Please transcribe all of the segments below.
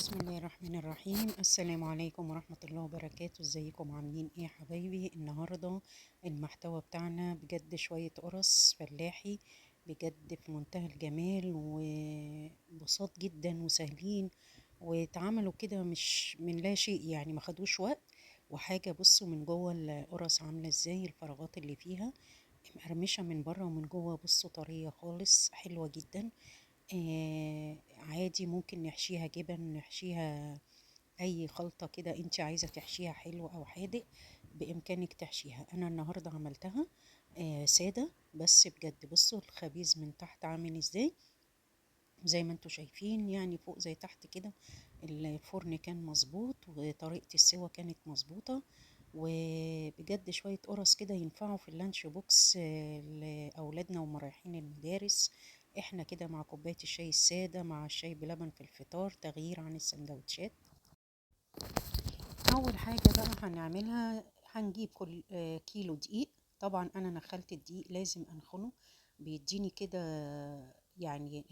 بسم الله الرحمن الرحيم. السلام عليكم ورحمة الله وبركاته. ازيكم عاملين ايه يا حبايبي؟ النهاردة المحتوى بتاعنا بجد شوية قرص فلاحي، بجد في منتهى الجمال وبساط جدا وسهلين، واتعملوا كده مش من لا شيء، يعني ما خدوش وقت. وحاجة بصوا من جوه القرص عاملة ازاي، الفراغات اللي فيها مقرمشة من بره ومن جوه، بصوا طرية خالص، حلوة جدا. عادي ممكن نحشيها جبن، نحشيها اي خلطة كده انت عايزة تحشيها حلو او حادق، بامكانك تحشيها. انا النهاردة عملتها سادة، بس بجد بصوا الخبيز من تحت عامل ازاي، زي ما انتوا شايفين، يعني فوق زي تحت كده. الفرن كان مظبوط وطريقة السوا كانت مظبوطة، وبجد شوية قرص كده ينفعوا في اللانش بوكس لأولادنا وهم رايحين المدارس. احنا كده مع كوباية الشاي السادة مع الشاي بلبن في الفطار، تغيير عن السندوتشات. اول حاجة بقى هنعملها، هنجيب كل كيلو دقيق. طبعا انا نخلت الدقيق، لازم انخله، بيديني كده يعني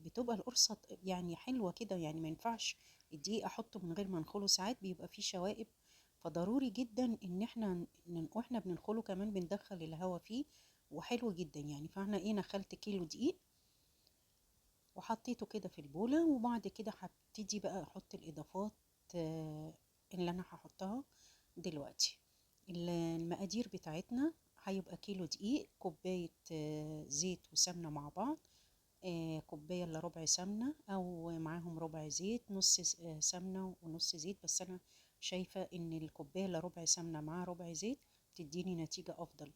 بتبقى القرصة يعني حلوة كده، يعني ما ينفعش الدقيق احطه من غير ما انخله، ساعات بيبقى فيه شوائب. فضروري جدا ان احنا واحنا بننخله كمان بندخل الهواء فيه، وحلو جدا يعني. فاحنا ايه، نخلت كيلو دقيق وحطيته كده في البولة، وبعد كده هبتدي بقى احط الاضافات آه، اللي انا هحطها دلوقتي. المقادير بتاعتنا هيبقى كيلو دقيق، كوباية زيت وسمنة مع بعض، كوباية الا ربع سمنة او معاهم ربع زيت، نص سمنة ونص زيت، بس انا شايفة ان الكوباية الا ربع سمنة مع ربع زيت تديني نتيجة افضل.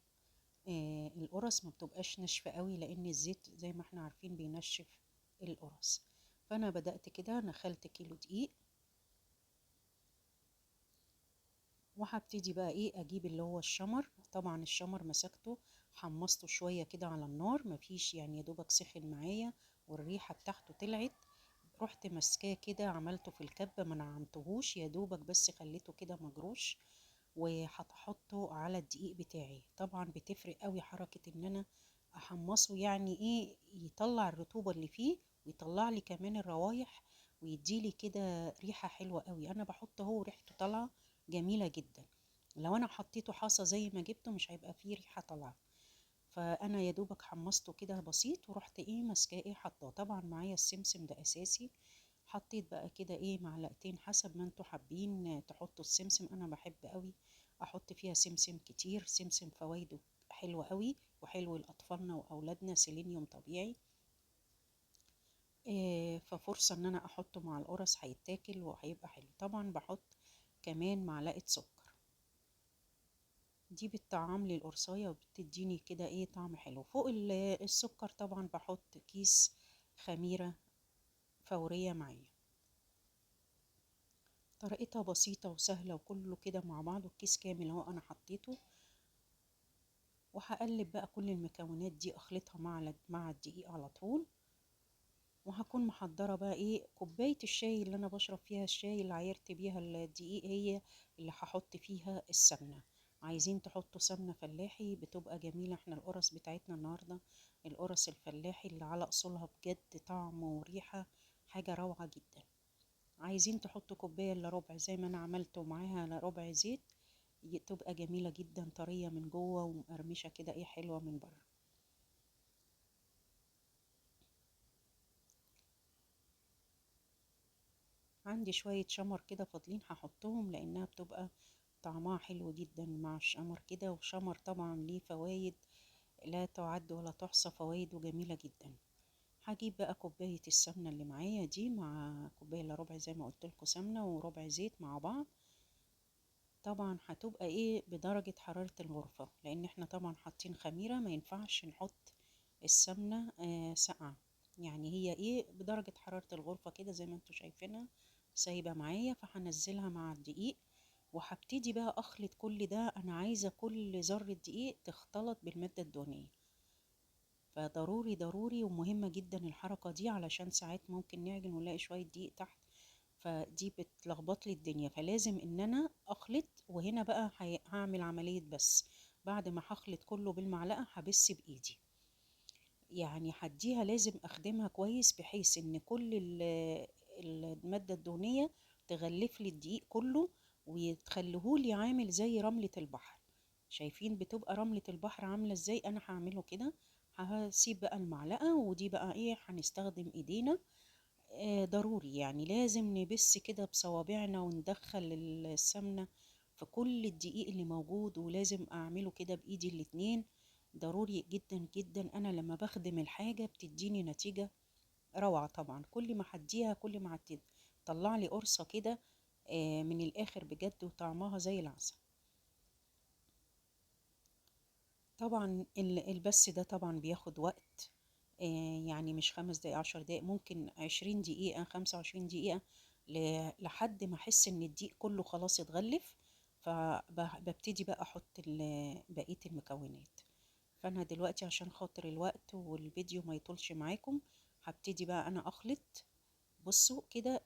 القرص ما بتبقاش ناشفة قوي، لان الزيت زي ما احنا عارفين بينشف القرص. فانا بدأت كده، نخلت كيلو دقيق، وهبتدي بقى ايه، اجيب اللي هو الشمر. طبعا الشمر مسكته، حمصته شوية كده على النار، مفيش يعني، يا دوبك سخن معايا والريحة بتاعته طلعت. رحت ماسكاه كده، عملته في الكبة، ما نعمتهوش، يا دوبك بس خليته كده مجروش، وهحطه على الدقيق بتاعي. طبعا بتفرق قوي حركة ان انا احمصه، يعني ايه، يطلع الرطوبة اللي فيه ويطلع لي كمان الروايح، ويديلي كده ريحة حلوة قوي. انا بحطه هو ريحته طالعة جميلة جدا، لو انا حطيته حصى زي ما جبته مش هيبقى فيه ريحة طالعة. فانا يا دوبك حمصته كده بسيط، ورحت ايه ماسكاه، ايه حطاه. طبعا معايا السمسم ده اساسي، حطيت بقى كده ايه معلقتين، حسب ما انتوا حابين تحطوا السمسم. انا بحب قوي احط فيها سمسم كتير، سمسم فوائده حلوة قوي، وحلو لاطفالنا واولادنا، سيلينيوم طبيعي. ففرصة ان انا احطه مع القرص هيتاكل وهيبقى حلو. طبعا بحط كمان معلقة سكر، دي بتطعم لي القرصاية وبتديني كده ايه طعم حلو. فوق السكر طبعا بحط كيس خميرة فورية معايا. طريقتها بسيطة وسهلة، وكله كده مع بعضه، الكيس كامل اهو انا حطيته. وهقلب بقى كل المكونات دي، اخلطها مع الدقيق على طول. وهكون محضرة بقى ايه، كوباية الشاي اللي انا بشرب فيها الشاي، اللي عايرت بيها الدقيق، هي اللي هحط فيها السمنة. عايزين تحطوا سمنة فلاحي بتبقى جميلة. احنا القرص بتاعتنا النهاردة القرص الفلاحي اللي على اصولها، بجد طعم وريحة حاجة روعة جدا. عايزين تحطوا كوباية الا ربع زي ما انا عملت، ومعاها ربع زيت، تبقى جميلة جدا، طرية من جوه ومقرمشة كده ايه، حلوة من بره. عندي شوية شمر كده فاضلين، هحطهم لانها بتبقى طعمها حلو جدا مع الشمر كده. وشمر طبعا ليه فوايد لا تعد ولا تحصى، فوايده جميلة جدا. هجيب بقى كوباية السمنة اللي معايا دي، مع كوباية الا ربع زي ما قلت لكم سمنة وربع زيت مع بعض. طبعا هتبقى ايه بدرجة حرارة الغرفة، لان احنا طبعا حاطين خميرة، ما ينفعش نحط السمنة ساقعة. يعني هي ايه بدرجة حرارة الغرفة كده زي ما انتوا شايفينها سايبة معايا. فهنزلها مع الدقيق، وهبتدي بقى اخلط كل ده. انا عايزة كل ذرة دقيق تختلط بالمادة الدهنية، فضروري ضروري ومهمة جدا الحركة دي، علشان ساعات ممكن نعجن ونلاقي شوية دقيق تحت، فدي بتلخبط لي الدنيا. فلازم ان انا اخلط. وهنا بقى هعمل عملية بس، بعد ما هخلط كله بالمعلقة هبس بايدي، يعني هديها لازم اخدمها كويس، بحيث ان كل المادة الدهنية تغلف لي الدقيق كله وتخليهولي عامل زي رملة البحر. شايفين بتبقى رملة البحر عاملة ازاي؟ انا هعمله كده. هسيب بقى المعلقة، ودي بقى ايه، هنستخدم ايدينا. ضروري يعني لازم نبس كده بصوابعنا وندخل السمنة في كل الدقيق اللي موجود، ولازم اعمله كده بايدي الاتنين. ضروري جدا جدا. انا لما بخدم الحاجة بتديني نتيجة روعة طبعا. كل ما هديها كل ما هتطلع لي قرصة كده من الاخر بجد، وطعمها زي العسل. طبعا البث ده طبعا بياخد وقت. يعني مش 5 دقايق 10 دقايق، ممكن 20 دقيقة 25 دقيقة، لحد ما احس ان الدقيق كله خلاص اتغلف. فببتدي بقى احط بقية المكونات. فانا دلوقتي عشان خاطر الوقت والفيديو ما يطولش معاكم، هبتدي بقى انا اخلط. بصوا كده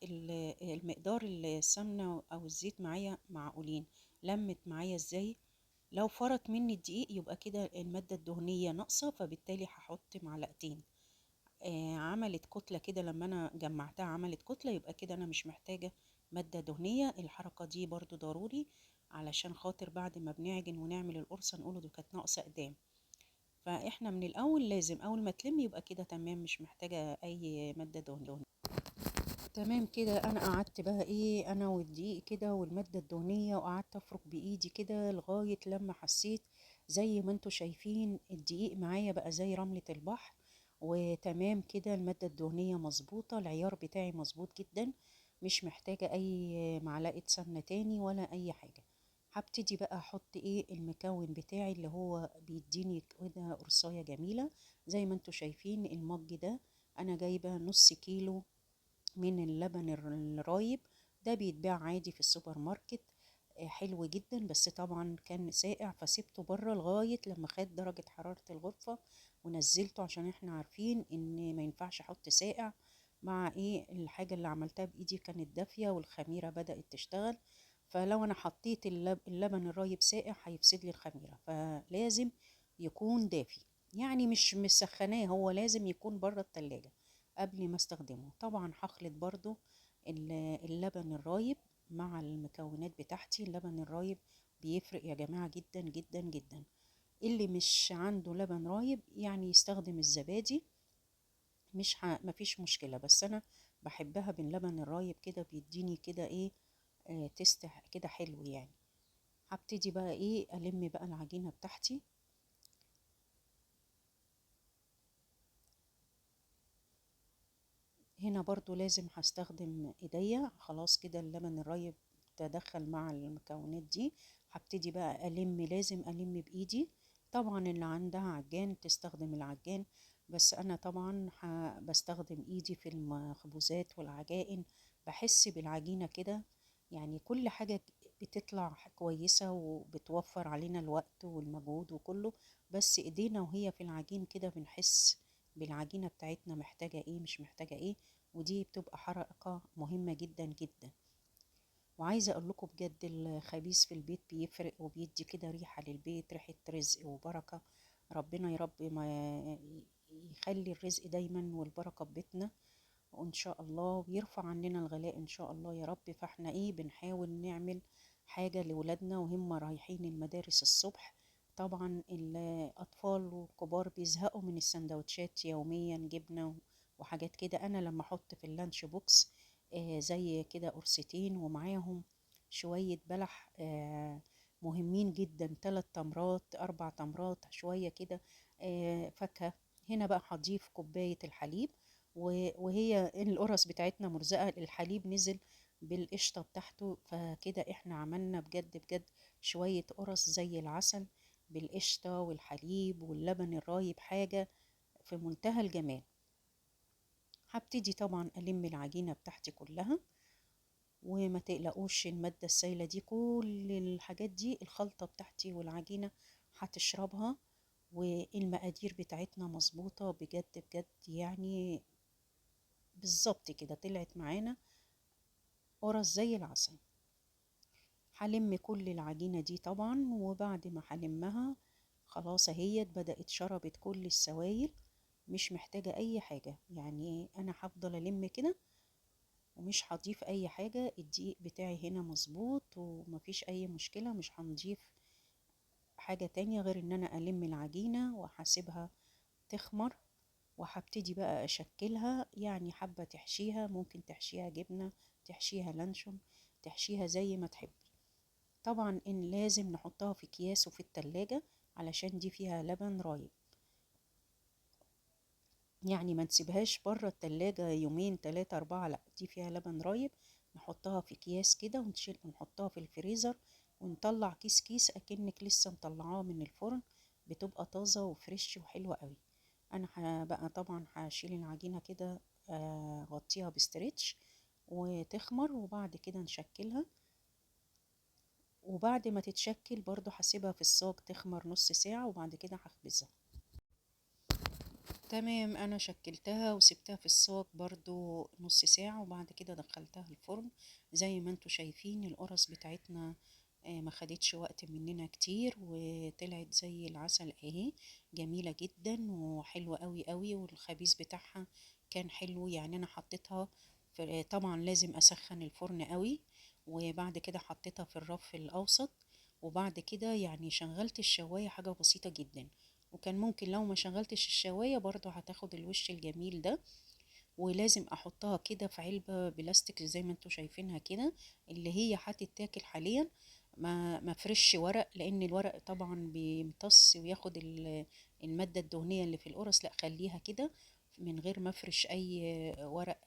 المقدار السمنة او الزيت معايا معقولين. لمت معايا ازاي؟ لو فرط مني الدقيق يبقى كده المادة الدهنية ناقصة، فبالتالي هحط معلقتين. عملت كتلة كده، لما انا جمعتها عملت كتلة، يبقى كده انا مش محتاجة مادة دهنية. الحركة دي برضو ضروري علشان خاطر بعد ما بنعجن ونعمل القرصة نقوله دي كانت ناقصة قدام. فاحنا من الاول لازم اول ما تلم يبقى كده تمام، مش محتاجة اي مادة دهنية. تمام كده. انا قعدت بقى ايه، انا والدقيق كده والمادة الدهنية، وقعدت افرك بايدي كده لغاية لما حسيت زي ما انتوا شايفين الدقيق معايا بقى زي رملة البحر. وتمام كده المادة الدهنية مظبوطة، العيار بتاعي مظبوط جدا. مش محتاجة اي معلقة سمنة تاني ولا اي حاجة. هبتدي بقى احط ايه المكون بتاعي اللي هو بيديني كده قرصاية جميلة. زي ما انتوا شايفين المج ده، انا جايبة نص كيلو من اللبن الرايب. ده بيتباع عادي في السوبر ماركت. حلو جدا، بس طبعا كان ساقع فسيبته بره لغاية لما خد درجة حرارة الغرفة ونزلته، عشان احنا عارفين ان ما ينفعش احط ساقع مع ايه الحاجة اللي عملتها بايدي كانت دافية والخميرة بدأت تشتغل. فلو انا حطيت اللبن الرايب ساقع هيفسد لي الخميرة، فلازم يكون دافي. يعني مش مسخناه، هو لازم يكون بره التلاجة قبل ما استخدمه. طبعا هخلط برضو اللبن الرايب مع المكونات بتاعتي. اللبن الرايب بيفرق يا جماعة جدا جدا جدا. اللي مش عنده لبن رايب يعني يستخدم الزبادي. مفيش مشكلة، بس انا بحبها باللبن الرايب كده، بيديني كده ايه تست كده حلو يعني. هبتدي بقى ايه الم بقى العجينة بتاعتي. هنا برضو لازم هستخدم ايديا. خلاص كده اللبن الرايب تدخل مع المكونات دي. هبتدي بقى لازم الم بايدي. طبعا اللي عندها عجان تستخدم العجان، بس انا طبعا بستخدم ايدي في المخبوزات والعجائن. بحس بالعجينة كده، يعني كل حاجة بتطلع كويسة وبتوفر علينا الوقت والمجهود وكله. بس ايدينا وهي في العجين كده بنحس بالعجينة بتاعتنا محتاجة ايه مش محتاجة ايه. ودي بتبقى حركة مهمة جدا جدا. وعايزة اقول لكم بجد الخبيز في البيت بيفرق وبيدي كده ريحة للبيت، ريحة رزق وبركة. ربنا يا رب ما يخلي الرزق دايما والبركة في بيتنا، وان شاء الله ويرفع عننا الغلاء ان شاء الله يا رب. فاحنا ايه بنحاول نعمل حاجة لولادنا وهم رايحين المدارس الصبح. طبعا الاطفال والكبار بيزهقوا من السندوتشات يوميا، جبنة وحاجات كده. انا لما احط في اللانش بوكس زي كده قرصتين ومعاهم شوية بلح مهمين جدا، 3 تمرات 4 تمرات شوية كده فاكهة. هنا بقى هضيف كوباية الحليب، وهي القرص بتاعتنا مرزقة، الحليب نزل بالقشطة بتاعته. فكده احنا عملنا بجد بجد شوية قرص زي العسل بالقشطة والحليب واللبن الرايب، حاجة في منتهى الجمال. هبتدي طبعا ألم العجينة بتاعتي كلها. وما تقلقوش المادة السائلة دي كل الحاجات دي الخلطة بتاعتي والعجينة هتشربها. والمقادير بتاعتنا مظبوطة بجد بجد يعني. بالظبط كده طلعت معانا قرص زي العسل. هلم كل العجينة دي طبعا، وبعد ما هلمها خلاص اهيت بدأت شربت كل السوائل، مش محتاجة اي حاجة. يعني انا هفضل الم كده ومش هضيف اي حاجة. الدقيق بتاعي هنا مظبوط ومفيش اي مشكلة، مش هنضيف حاجة تانية غير ان انا الم العجينة وهسيبها تخمر. وهبتدي بقى اشكلها، يعني حابة تحشيها ممكن تحشيها جبنة، تحشيها لانشون، تحشيها زي ما تحبي. طبعا ان لازم نحطها في اكياس وفي التلاجة علشان دي فيها لبن رايب، يعني ما نسيبهاش بره التلاجة يومين تلاتة اربعة، لا دي فيها لبن رايب. نحطها في اكياس كده ونشيل ونحطها في الفريزر، ونطلع كيس كيس اكنك لسه مطلعاه من الفرن، بتبقى طازة وفريش وحلوة قوي. انا بقى طبعا هشيل العجينة كده، غطيها بستريتش وتخمر، وبعد كده نشكلها. وبعد ما تتشكل برضو هسيبها في الصاج تخمر نص ساعة، وبعد كده هخبزها. تمام، انا شكلتها وسبتها في الصاج برضو نص ساعة، وبعد كده دخلتها الفرن. زي ما انتوا شايفين القرص بتاعتنا ما خدتش وقت مننا كتير، وطلعت زي العسل اهي، جميلة جدا وحلوة قوي قوي، والخبيز بتاعها كان حلو. يعني انا حطيتها في، طبعا لازم اسخن الفرن قوي، وبعد كده حطيتها في الرف الاوسط، وبعد كده يعني شغلت الشواية حاجة بسيطة جدا. وكان ممكن لو ما شغلتش الشواية برضو هتاخد الوش الجميل ده. ولازم احطها كده في علبة بلاستيك زي ما انتوا شايفينها كده، اللي هي هتتاكل حاليا. ما فرش ورق، لان الورق طبعا بيمتص وياخد المادة الدهنية اللي في القرص، لا خليها كده من غير ما افرش اي ورق،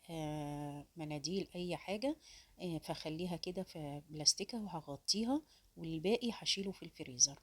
مناديل اي حاجة. فخليها كده في بلاستيكة وهغطيها، والباقي هشيله في الفريزر.